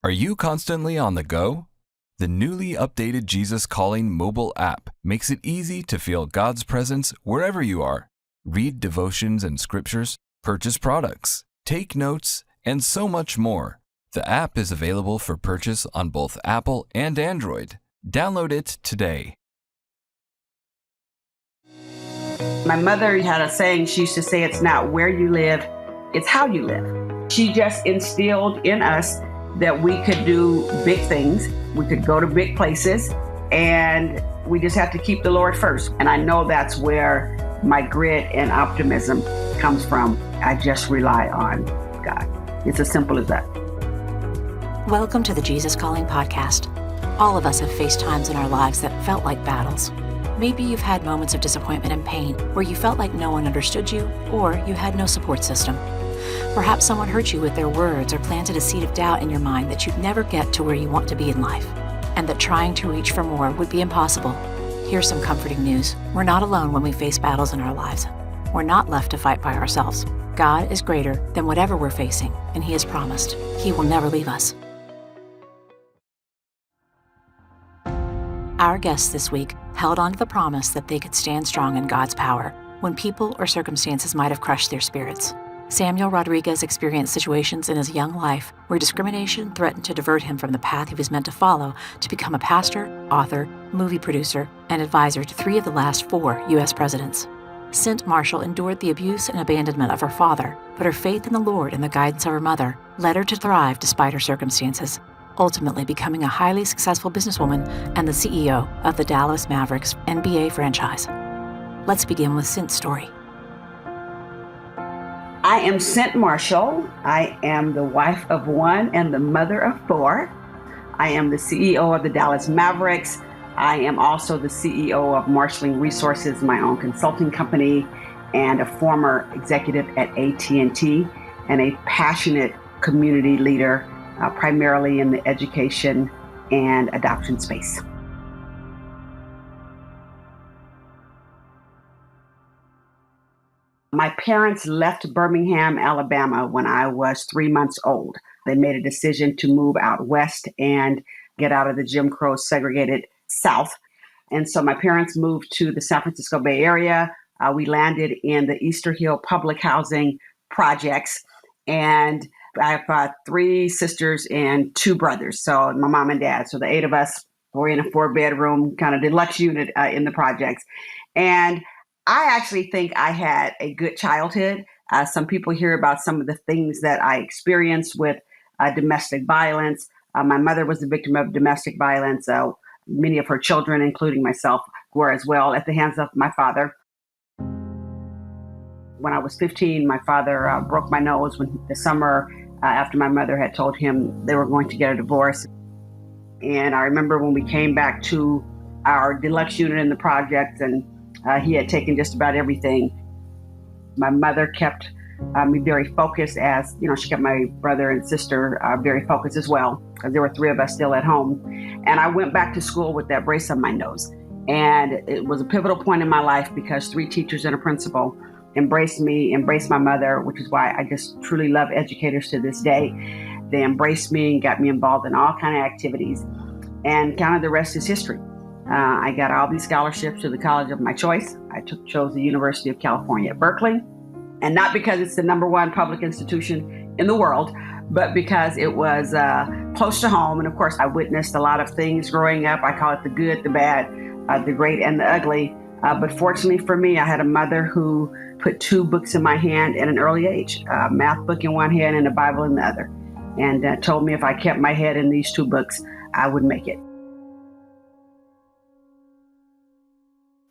Are you constantly on the go? The newly updated Jesus Calling mobile app makes it easy to feel God's presence wherever you are. Read devotions and scriptures, purchase products, take notes, and so much more. The app is available for purchase on both Apple and Android. Download it today. My mother had a saying. She used to say, it's not where you live, it's how you live. She just instilled in us that we could do big things. We could go to big places, and we just have to keep the Lord first. And I know that's where my grit and optimism comes from. I just rely on God. It's as simple as that. Welcome to the Jesus Calling podcast. All of us have faced times in our lives that felt like battles. Maybe you've had moments of disappointment and pain where you felt like no one understood you or you had no support system. Perhaps someone hurt you with their words or planted a seed of doubt in your mind that you'd never get to where you want to be in life, and that trying to reach for more would be impossible. Here's some comforting news. We're not alone when we face battles in our lives. We're not left to fight by ourselves. God is greater than whatever we're facing, and He has promised He will never leave us. Our guests this week held on to the promise that they could stand strong in God's power when people or circumstances might have crushed their spirits. Samuel Rodriguez experienced situations in his young life where discrimination threatened to divert him from the path he was meant to follow to become a pastor, author, movie producer, and advisor to 3 of the last 4 U.S. presidents. Cynt Marshall endured the abuse and abandonment of her father, but her faith in the Lord and the guidance of her mother led her to thrive despite her circumstances, ultimately becoming a highly successful businesswoman and the CEO of the Dallas Mavericks NBA franchise. Let's begin with Cynt's story. I am Cynt Marshall. I am the wife of 1 and the mother of 4. I am the CEO of the Dallas Mavericks. I am also the CEO of Marshalling Resources, my own consulting company, and a former executive at AT&T, and a passionate community leader, primarily in the education and adoption space. My parents left Birmingham, Alabama when I was 3 months old. They made a decision to move out west and get out of the Jim Crow segregated South. And so my parents moved to the San Francisco Bay Area. We landed in the Easter Hill public housing projects. And I have 3 sisters and 2 brothers. So my mom and dad. So the 8 of us were in a 4-bedroom kind of deluxe unit in the projects. And I actually think I had a good childhood. Some people hear about some of the things that I experienced with domestic violence. My mother was a victim of domestic violence. Many of her children, including myself, were as well at the hands of my father. When I was 15, my father broke my nose when the summer after my mother had told him they were going to get a divorce. And I remember when we came back to our deluxe unit in the project, and he had taken just about everything. My mother kept me very focused, as she kept my brother and sister very focused as well, because there were 3 of us still at home. And I went back to school with that brace on my nose. And it was a pivotal point in my life because 3 teachers and a principal embraced me, embraced my mother, which is why I just truly love educators to this day. They embraced me and got me involved in all kinds of activities. And kind of the rest is history. I got all these scholarships to the college of my choice. I chose the University of California at Berkeley. And not because it's the #1 public institution in the world, but because it was close to home. And of course, I witnessed a lot of things growing up. I call it the good, the bad, the great, and the ugly. But fortunately for me, I had a mother who put 2 books in my hand at an early age, a math book in one hand and a Bible in the other, and told me if I kept my head in these 2 books, I would make it.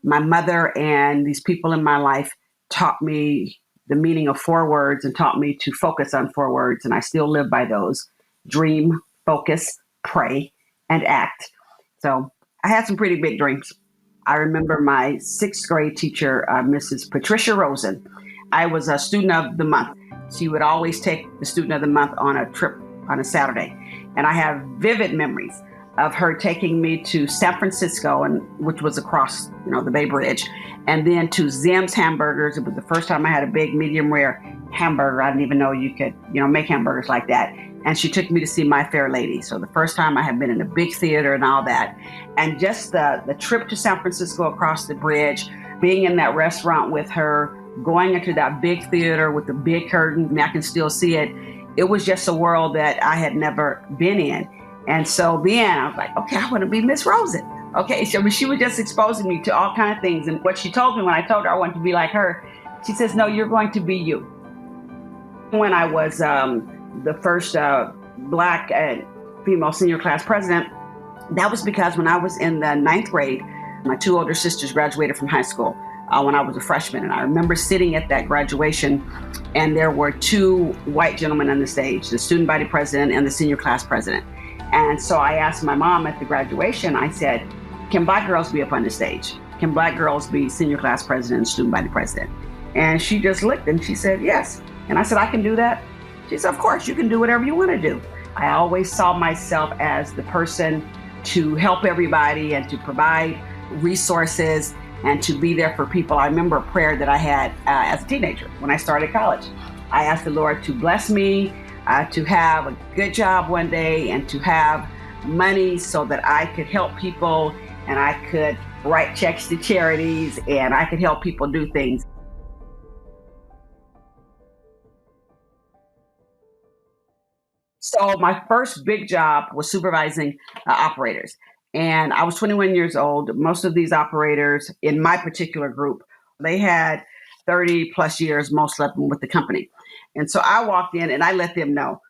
My mother and these people in my life taught me the meaning of 4 words and taught me to focus on 4 words. And I still live by those: dream, focus, pray, and act. So I had some pretty big dreams. I remember my 6th grade teacher, Mrs. Patricia Rosen. I was a student of the month. She would always take the student of the month on a trip on a Saturday. And I have vivid memories of her taking me to San Francisco, and which was across, the Bay Bridge, and then to Zim's Hamburgers. It was the first time I had a big medium rare hamburger. I didn't even know you could, make hamburgers like that. And she took me to see My Fair Lady. So the first time I had been in a big theater and all that. And just the trip to San Francisco across the bridge, being in that restaurant with her, going into that big theater with the big curtain, and I can still see it. It was just a world that I had never been in. And so then I was like, okay, I want to be Miss Rosen. Okay, so she was just exposing me to all kinds of things. And what she told me when I told her I wanted to be like her, she says, no, you're going to be you. When I was the first Black female senior class president, that was because when I was in the 9th grade, my 2 older sisters graduated from high school when I was a freshman. And I remember sitting at that graduation, and there were 2 white gentlemen on the stage, the student body president and the senior class president. And so I asked my mom at the graduation, I said, can Black girls be up on the stage? Can Black girls be senior class president and student body president? And she just looked and she said, yes. And I said, I can do that. She said, of course, you can do whatever you want to do. I always saw myself as the person to help everybody and to provide resources and to be there for people. I remember a prayer that I had as a teenager when I started college. I asked the Lord to bless me, to have a good job one day and to have money so that I could help people and I could write checks to charities and I could help people do things. So my first big job was supervising operators. And I was 21 years old. Most of these operators in my particular group, they had 30 plus years, most of them with the company. And so I walked in and I let them know,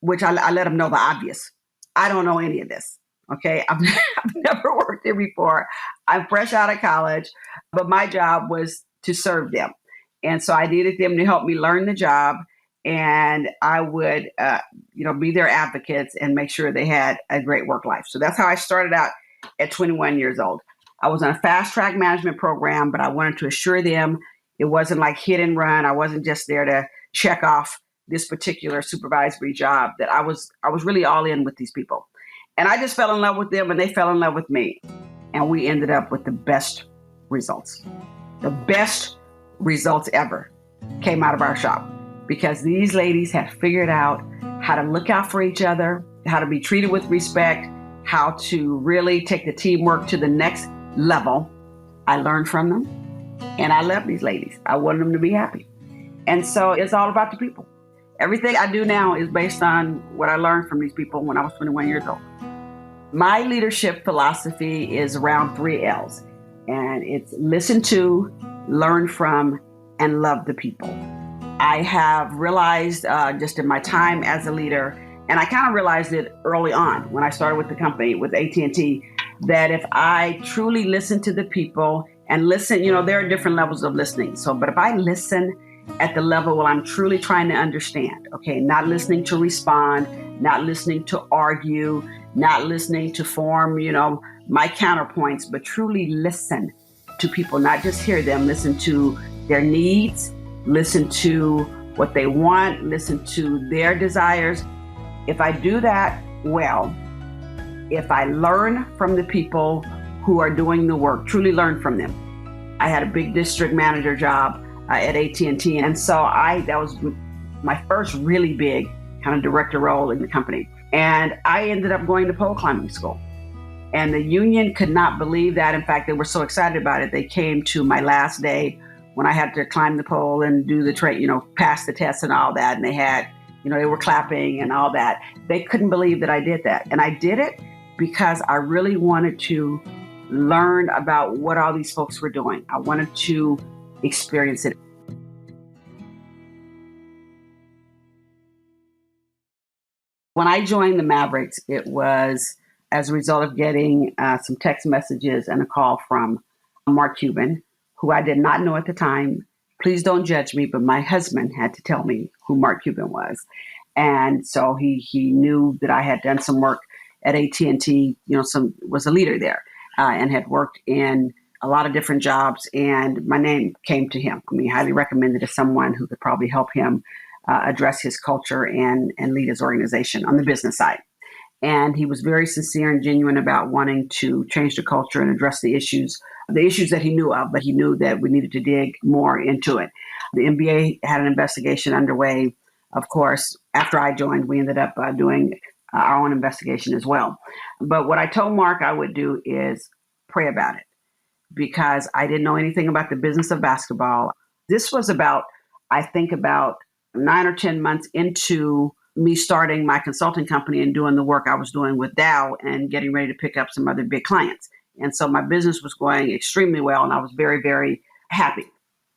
which I let them know the obvious. I don't know any of this. Okay. I've never worked here before. I'm fresh out of college, but my job was to serve them. And so I needed them to help me learn the job. And I would, be their advocates and make sure they had a great work life. So that's how I started out at 21 years old. I was on a fast track management program, but I wanted to assure them it wasn't like hit and run. I wasn't just there to check off this particular supervisory job, that I was really all in with these people. And I just fell in love with them and they fell in love with me. And we ended up with the best results. The best results ever came out of our shop because these ladies had figured out how to look out for each other, how to be treated with respect, how to really take the teamwork to the next level. I learned from them and I love these ladies. I wanted them to be happy. And so it's all about the people. Everything I do now is based on what I learned from these people when I was 21 years old. My leadership philosophy is around 3 L's, and it's listen to, learn from, and love the people. I have realized just in my time as a leader, and I kind of realized it early on when I started with the company, with AT&T, that if I truly listen to the people and listen, there are different levels of listening. But if I listen at the level where I'm truly trying to understand, okay, not listening to respond, not listening to argue, not listening to form, my counterpoints, but truly listen to people, not just hear them, listen to their needs, listen to what they want, listen to their desires. If I do that well, if I learn from the people who are doing the work, truly learn from them. I had a big district manager job at AT&T. And so that was my first really big kind of director role in the company. And I ended up going to pole climbing school. And the union could not believe that. In fact, they were so excited about it. They came to my last day when I had to climb the pole and do the pass the test and all that. And they had, they were clapping and all that. They couldn't believe that I did that. And I did it because I really wanted to learn about what all these folks were doing. I wanted to experience it. When I joined the Mavericks, it was as a result of getting some text messages and a call from Mark Cuban, who I did not know at the time. Please don't judge me, but my husband had to tell me who Mark Cuban was. And so he knew that I had done some work at AT&T, was a leader there and had worked in a lot of different jobs, and my name came to him. Highly recommended as someone who could probably help him address his culture and lead his organization on the business side. And he was very sincere and genuine about wanting to change the culture and address the issues that he knew of, but he knew that we needed to dig more into it. The NBA had an investigation underway. Of course, after I joined, we ended up doing our own investigation as well. But what I told Mark I would do is pray about it, because I didn't know anything about the business of basketball. This was about 9 or 10 months into me starting my consulting company and doing the work I was doing with Dow and getting ready to pick up some other big clients. And so my business was going extremely well, and I was very, very happy.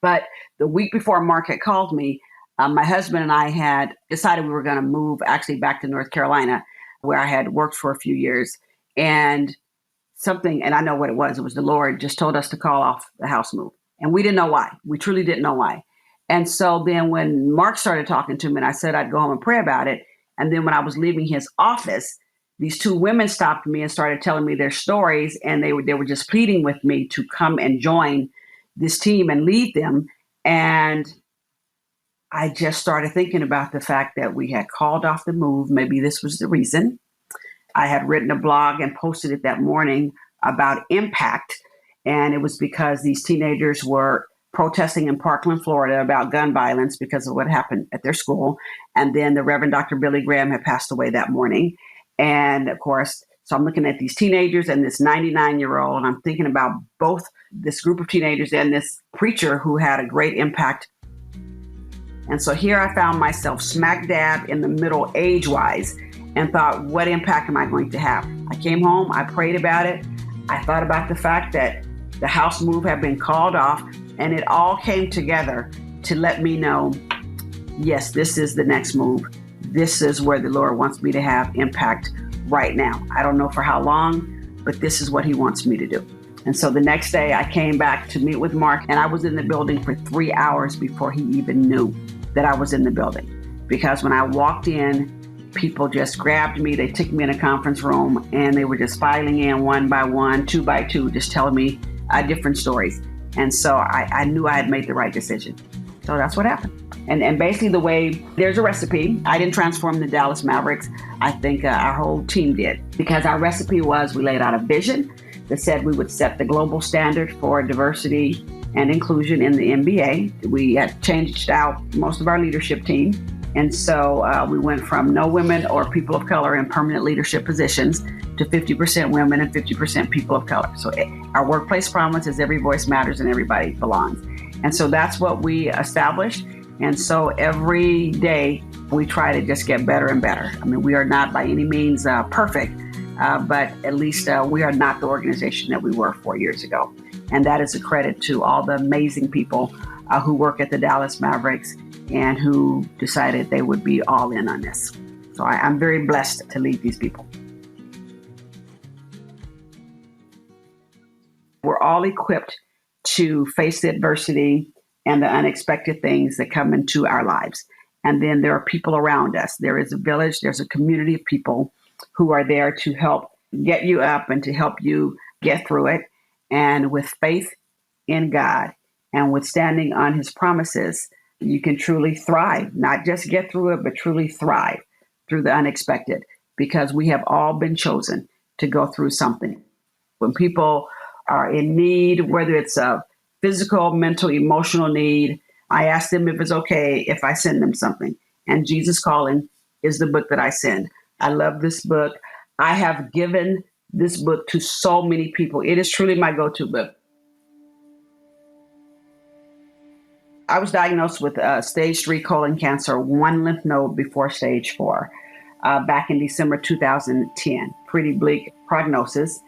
But the week before Mark had called me, my husband and I had decided we were going to move actually back to North Carolina, where I had worked for a few years. And I know what it was the Lord just told us to call off the house move. And we didn't know why. We truly didn't know why. And so then when Mark started talking to me, and I said I'd go home and pray about it. And then when I was leaving his office, these two women stopped me and started telling me their stories. And they were just pleading with me to come and join this team and lead them. And I just started thinking about the fact that we had called off the move. Maybe this was the reason. I had written a blog and posted it that morning about impact. And it was because these teenagers were protesting in Parkland, Florida about gun violence because of what happened at their school. And then the Reverend Dr. Billy Graham had passed away that morning. And of course, so I'm looking at these teenagers and this 99-year-old, and I'm thinking about both this group of teenagers and this preacher who had a great impact. And so here I found myself smack dab in the middle age-wise and thought, what impact am I going to have? I came home, I prayed about it. I thought about the fact that the house move had been called off, and it all came together to let me know, yes, this is the next move. This is where the Lord wants me to have impact right now. I don't know for how long, but this is what he wants me to do. And so the next day I came back to meet with Mark, and I was in the building for 3 hours before he even knew that I was in the building. Because when I walked in, people just grabbed me, they took me in a conference room, and they were just filing in one by one, two by two, just telling me different stories. And so I knew I had made the right decision. So that's what happened. And basically the way, there's a recipe. I didn't transform the Dallas Mavericks. I think our whole team did. Because our recipe was, we laid out a vision that said we would set the global standard for diversity and inclusion in the NBA. We had changed out most of our leadership team. And so we went from no women or people of color in permanent leadership positions to 50% women and 50% people of color. So our workplace promise is every voice matters and everybody belongs. And so that's what we established. And so every day we try to just get better and better. I mean, we are not by any means perfect, but at least we are not the organization that we were 4 years ago. And that is a credit to all the amazing people who work at the Dallas Mavericks and who decided they would be all in on this. So I'm very blessed to lead these people. We're all equipped to face the adversity and the unexpected things that come into our lives. And then there are people around us. There is a village, there's a community of people who are there to help get you up and to help you get through it. And with faith in God and with standing on his promises, you can truly thrive, not just get through it, but truly thrive through the unexpected, because we have all been chosen to go through something. When people are in need, whether it's a physical, mental, emotional need, I ask them if it's okay if I send them something. And Jesus Calling is the book that I send. I love this book. I have given this book to so many people. It is truly my go-to book. I was diagnosed with stage 3 colon cancer, 1 lymph node before stage 4, back in December 2010. Pretty bleak prognosis.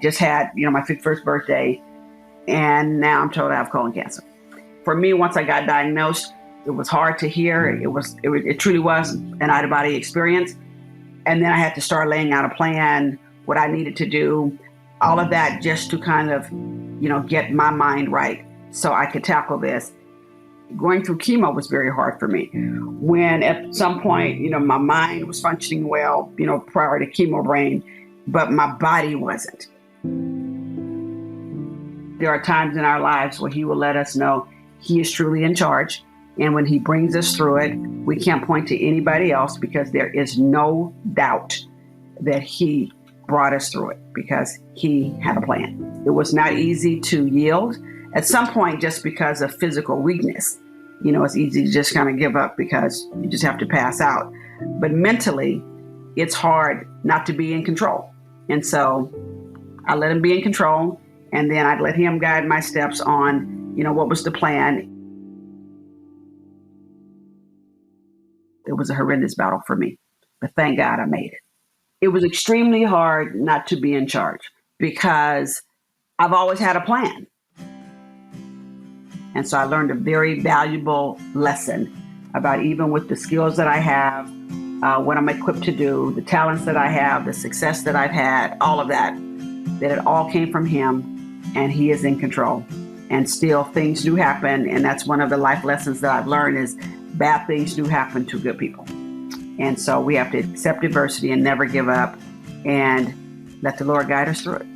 Just had, my 51st birthday, and now I'm told I have colon cancer. For me, once I got diagnosed, it was hard to hear. It truly was an out-of-body experience. And then I had to start laying out a plan, what I needed to do, all of that just to kind of, get my mind right so I could tackle this. Going through chemo was very hard for me. When at some point, my mind was functioning well, prior to chemo brain, but my body wasn't. There are times in our lives where he will let us know he is truly in charge. And when he brings us through it, we can't point to anybody else, because there is no doubt that he brought us through it because he had a plan. It was not easy to yield at some point just because of physical weakness. it's easy to just kind of give up because you just have to pass out. But mentally, it's hard not to be in control. And so I let him be in control, and then I'd let him guide my steps on, what was the plan. It was a horrendous battle for me, but thank God I made it. It was extremely hard not to be in charge because I've always had a plan. And so I learned a very valuable lesson about, even with the skills that I have, what I'm equipped to do, the talents that I have, the success that I've had, all of that it all came from him, and he is in control. And still things do happen. And that's one of the life lessons that I've learned is bad things do happen to good people. And so we have to accept adversity and never give up and let the Lord guide us through it.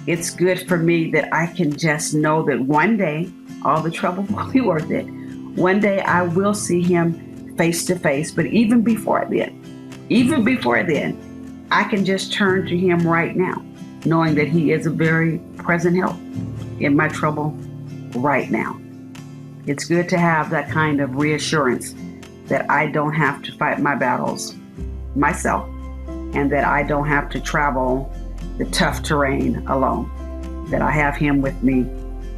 It's good for me that I can just know that one day all the trouble will be worth it. One day I will see him face to face. But even before then, I can just turn to him right now, knowing that he is a very present help in my trouble right now. It's good to have that kind of reassurance that I don't have to fight my battles myself, and that I don't have to travel the tough terrain alone, that I have him with me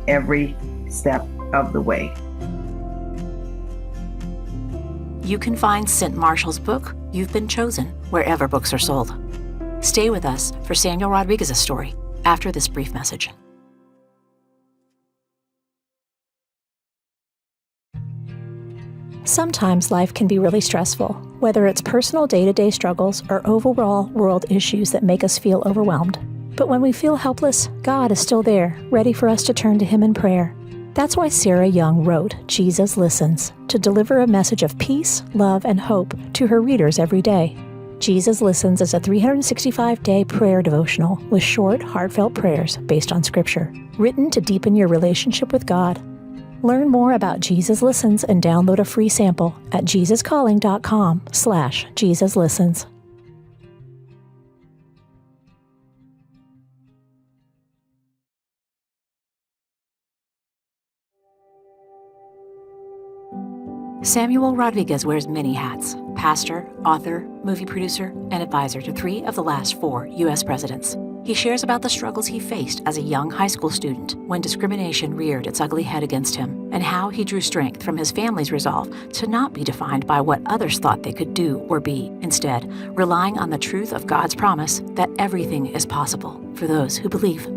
every step of the way. You can find Cynt Marshall's book, You've Been Chosen, wherever books are sold. Stay with us for Samuel Rodriguez's story after this brief message. Sometimes life can be really stressful, whether it's personal day-to-day struggles or overall world issues that make us feel overwhelmed. But when we feel helpless, God is still there, ready for us to turn to Him in prayer. That's why Sarah Young wrote Jesus Listens, to deliver a message of peace, love, and hope to her readers every day. Jesus Listens is a 365-day prayer devotional with short, heartfelt prayers based on Scripture, written to deepen your relationship with God. Learn more about Jesus Listens and download a free sample at jesuscalling.com/JesusListens. Samuel Rodriguez wears many hats: pastor, author, movie producer, and advisor to 3 of the last 4 U.S. presidents. He shares about the struggles he faced as a young high school student when discrimination reared its ugly head against him, and how he drew strength from his family's resolve to not be defined by what others thought they could do or be, instead relying on the truth of God's promise that everything is possible for those who believe.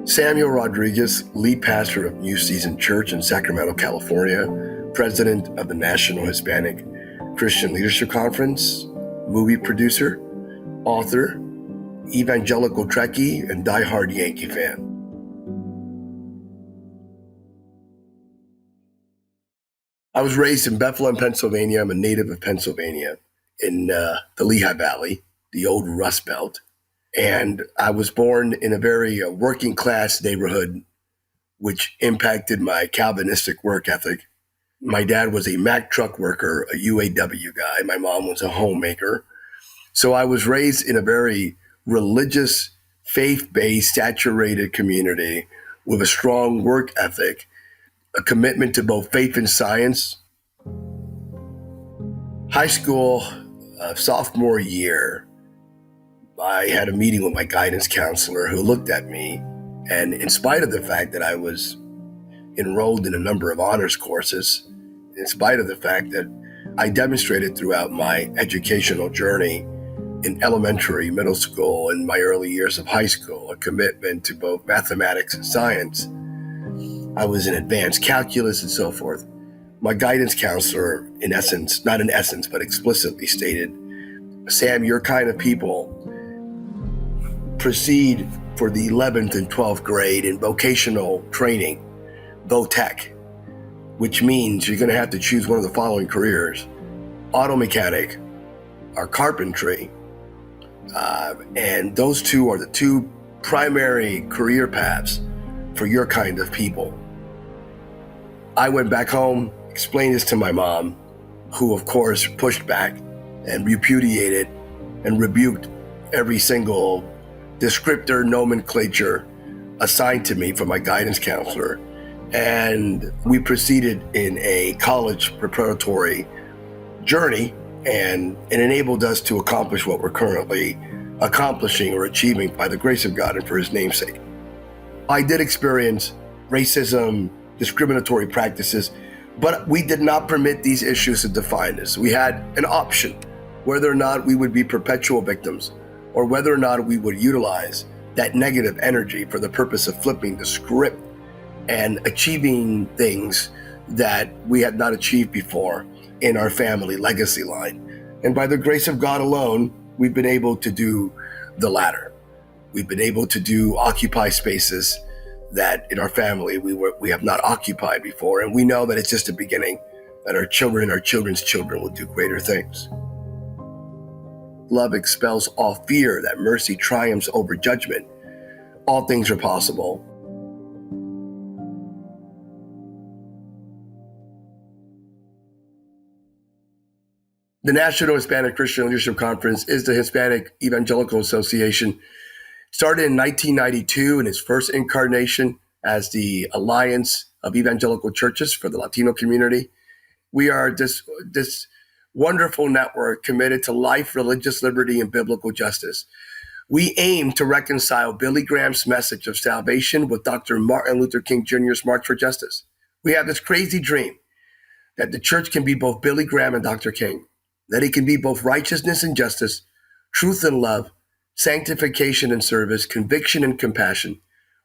Samuel Rodriguez, lead pastor of New Season Church in Sacramento, California, president of the National Hispanic Christian Leadership Conference, movie producer, author, evangelical Trekkie, and diehard Yankee fan. I was raised in Bethlehem, Pennsylvania. I'm a native of Pennsylvania in the Lehigh Valley, the old Rust Belt. And I was born in a very working class neighborhood, which impacted my Calvinistic work ethic. My dad was a Mack truck worker, a UAW guy. My mom was a homemaker. So I was raised in a very religious, faith-based, saturated community with a strong work ethic, a commitment to both faith and science. High school, sophomore year, I had a meeting with my guidance counselor who looked at me, and in spite of the fact that I was enrolled in a number of honors courses, in spite of the fact that I demonstrated throughout my educational journey in elementary, middle school, and my early years of high school, a commitment to both mathematics and science. I was in advanced calculus and so forth. My guidance counselor, in essence, not in essence, but explicitly stated, Sam, your kind of people proceed for the 11th and 12th grade in vocational training, VOTEC, which means you're going to have to choose one of the following careers: auto mechanic or carpentry. And those two are the 2 primary career paths for your kind of people. I went back home, explained this to my mom, who of course pushed back and repudiated and rebuked every single descriptor nomenclature assigned to me from my guidance counselor. And we proceeded in a college preparatory journey, and it enabled us to accomplish what we're currently accomplishing or achieving by the grace of God and for his namesake. I did experience racism, discriminatory practices, but we did not permit these issues to define us. We had an option whether or not we would be perpetual victims or whether or not we would utilize that negative energy for the purpose of flipping the script and achieving things that we had not achieved before in our family legacy line. And by the grace of God alone, we've been able to do the latter. We've been able to occupy spaces that in our family we have not occupied before. And we know that it's just the beginning, that our children and our children's children will do greater things. Love expels all fear, that mercy triumphs over judgment. All things are possible. The National Hispanic Christian Leadership Conference is the Hispanic Evangelical Association. Started in 1992 in its first incarnation as the Alliance of Evangelical Churches for the Latino community. We are this wonderful network committed to life, religious liberty, and biblical justice. We aim to reconcile Billy Graham's message of salvation with Dr. Martin Luther King Jr.'s March for Justice. We have this crazy dream that the church can be both Billy Graham and Dr. King, that it can be both righteousness and justice, truth and love, sanctification and service, conviction and compassion,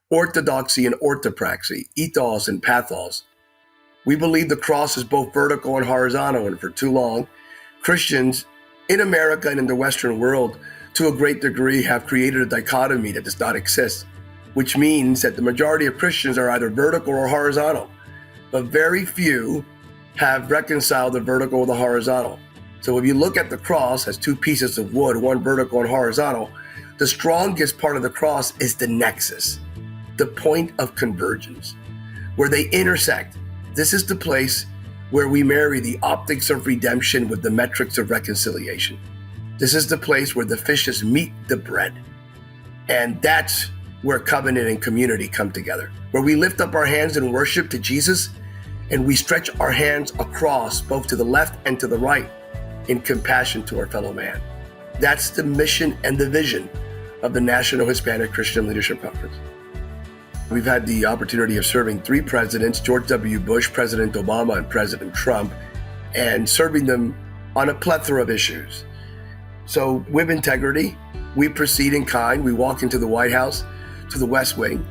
orthodoxy and orthopraxy, ethos and pathos. We believe the cross is both vertical and horizontal, and for too long, Christians in America and in the Western world, to a great degree, have created a dichotomy that does not exist, which means that the majority of Christians are either vertical or horizontal, but very few have reconciled the vertical with the horizontal. So if you look at the cross as two pieces of wood, one vertical and horizontal, the strongest part of the cross is the nexus, the point of convergence, where they intersect. This is the place where we marry the optics of redemption with the metrics of reconciliation. This is the place where the fishes meet the bread. And that's where covenant and community come together, where we lift up our hands in worship to Jesus, and we stretch our hands across both to the left and to the right in compassion to our fellow man. That's the mission and the vision of the National Hispanic Christian Leadership Conference. We've had the opportunity of serving three presidents, George W. Bush, President Obama, and President Trump, and serving them on a plethora of issues. So with integrity, we proceed in kind. We walk into the White House, to the West Wing.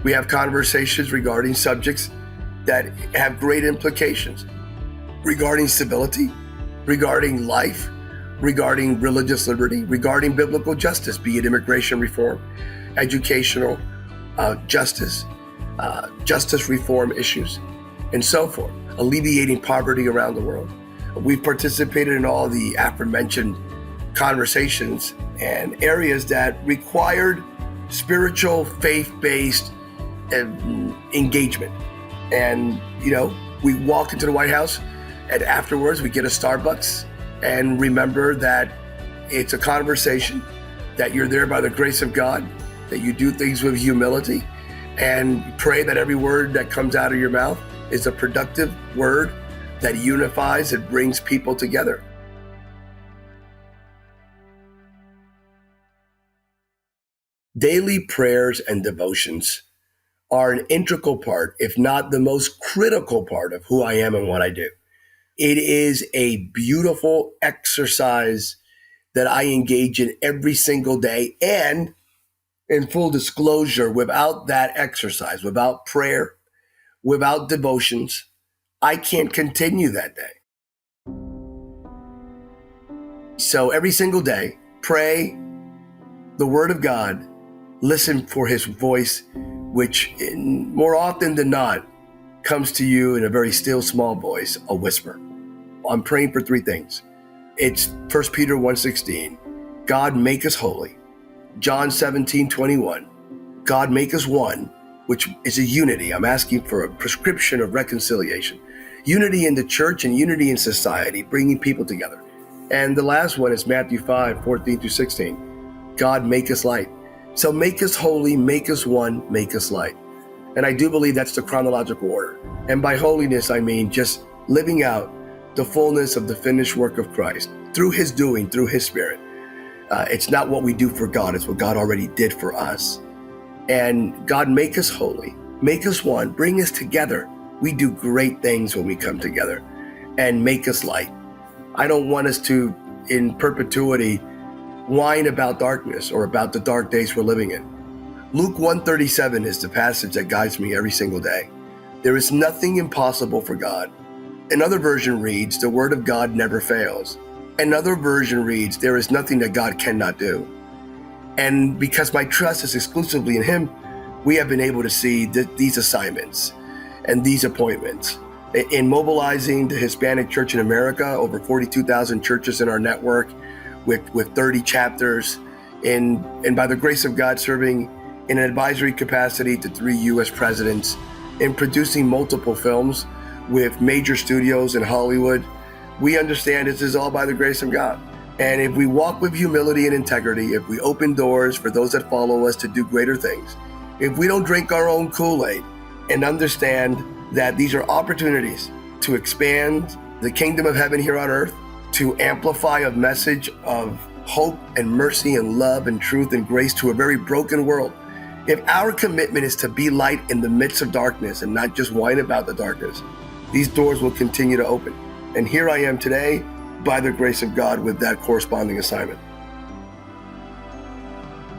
We have conversations regarding subjects that have great implications, regarding civility, regarding life, regarding religious liberty, regarding biblical justice, be it immigration reform, educational justice, justice reform issues, and so forth, alleviating poverty around the world. We've participated in all the aforementioned conversations and areas that required spiritual, faith-based engagement. And, we walk into the White House, and afterwards we get a Starbucks and remember that it's a conversation, that you're there by the grace of God, that you do things with humility, and pray that every word that comes out of your mouth is a productive word that unifies and brings people together. Daily prayers and devotions are an integral part, if not the most critical part, of who I am and what I do. It is a beautiful exercise that I engage in every single day. And in full disclosure, without that exercise, without prayer, without devotions, I can't continue that day. So every single day, pray the Word of God, listen for His voice, which more often than not comes to you in a very still, small voice, a whisper. I'm praying for three things. It's 1 Peter 1:16, God make us holy. John 17:21, God make us one, which is a unity. I'm asking for a prescription of reconciliation. Unity in the church and unity in society, bringing people together. And the last one is Matthew 5:14-16, God make us light. So make us holy, make us one, make us light. And I do believe that's the chronological order. And by holiness, I mean just living out the fullness of the finished work of Christ through his doing, through his Spirit. It's not what we do for God, it's what God already did for us. And God, make us holy, make us one, bring us together. We do great things when we come together, and make us light. I don't want us to, in perpetuity, whine about darkness or about the dark days we're living in. Luke 1:37 is the passage that guides me every single day. There is nothing impossible for God. Another version reads, the word of God never fails. Another version reads, there is nothing that God cannot do. And because my trust is exclusively in him, we have been able to see these assignments and these appointments. In mobilizing the Hispanic Church in America, over 42,000 churches in our network with 30 chapters, and by the grace of God, serving in an advisory capacity to 3 U.S. presidents, in producing multiple films with major studios in Hollywood. We understand this is all by the grace of God. And if we walk with humility and integrity, if we open doors for those that follow us to do greater things, if we don't drink our own Kool-Aid and understand that these are opportunities to expand the kingdom of heaven here on earth, to amplify a message of hope and mercy and love and truth and grace to a very broken world. If our commitment is to be light in the midst of darkness and not just whine about the darkness, these doors will continue to open. And here I am today, by the grace of God, with that corresponding assignment.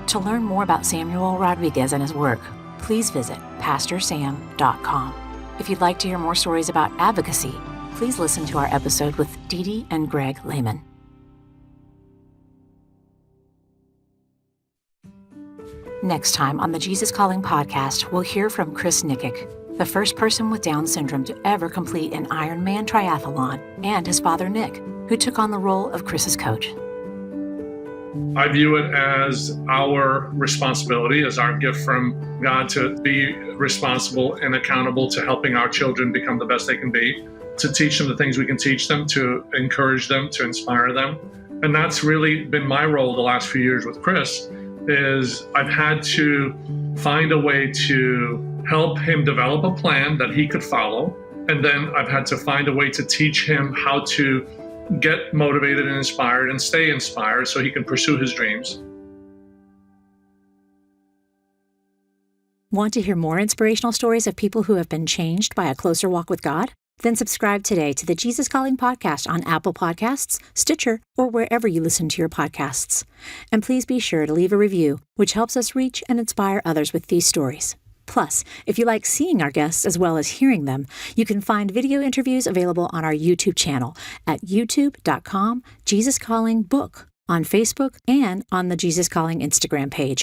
To learn more about Samuel Rodriguez and his work, please visit pastorsam.com. If you'd like to hear more stories about advocacy, please listen to our episode with Dee Dee and Greg Lehman. Next time on the Jesus Calling podcast, we'll hear from Chris Nickick, the first person with Down syndrome to ever complete an Ironman triathlon, and his father, Nick, who took on the role of Chris's coach. I view it as our responsibility, as our gift from God, to be responsible and accountable to helping our children become the best they can be, to teach them the things we can teach them, to encourage them, to inspire them. And that's really been my role the last few years with Chris, is I've had to find a way to help him develop a plan that he could follow. And then I've had to find a way to teach him how to get motivated and inspired and stay inspired so he can pursue his dreams. Want to hear more inspirational stories of people who have been changed by a closer walk with God? Then subscribe today to the Jesus Calling podcast on Apple Podcasts, Stitcher, or wherever you listen to your podcasts. And please be sure to leave a review, which helps us reach and inspire others with these stories. Plus, if you like seeing our guests as well as hearing them, you can find video interviews available on our YouTube channel at youtube.com/JesusCallingBook, on Facebook, and on the Jesus Calling Instagram page.